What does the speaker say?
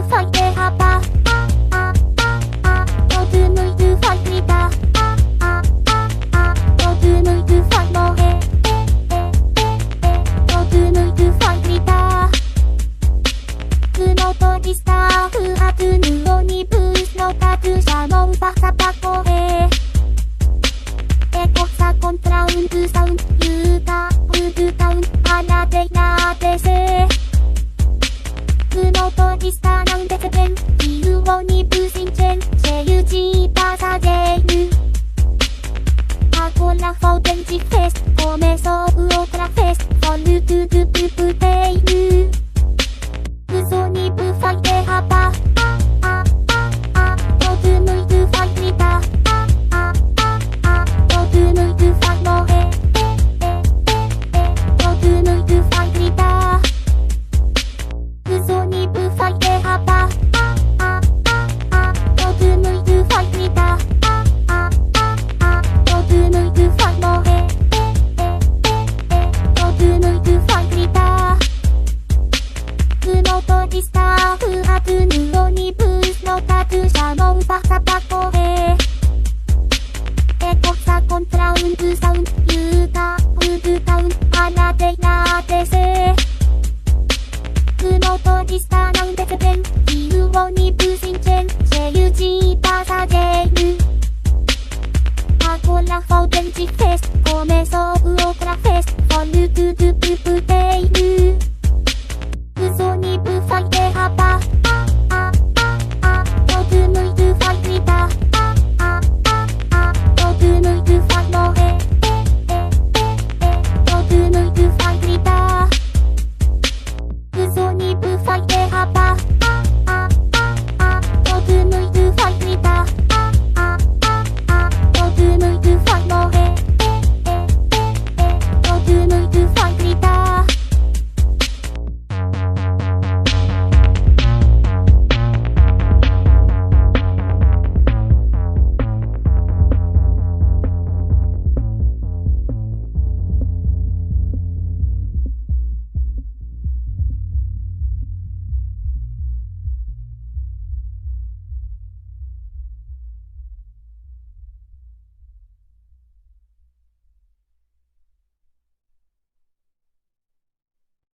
fai derrapá. Todo mundo vai gritar. Todo mundo vai morrer. Todo mundo vai gritar. O motorista voado no ônibus lotado chamou Barça pra correr. É corsa contra busão e o carro do cão a nadecer. O motorista não percebeu que o ônibus encheu, cheio de passageiros. Agora falta de festa, começou outra vez, olha tudo pro puteiro. O Zonibu vai derrapar. Todo mundo vai gritar. Todo mundo vai morrer. Todo mundo vai gritar. O Zonibu vai derrapar. Todo mundo vai gritar. Todo mundo vai morrer. Todo mundo vai gritar. O motorista voado no ônibus lotado chamou Barça pra correr. É corsa contra busão e o carro do cão a nadecer. O motorista não percebeu que o ônibus encheu, cheio de passageiros. Agora falta de festa,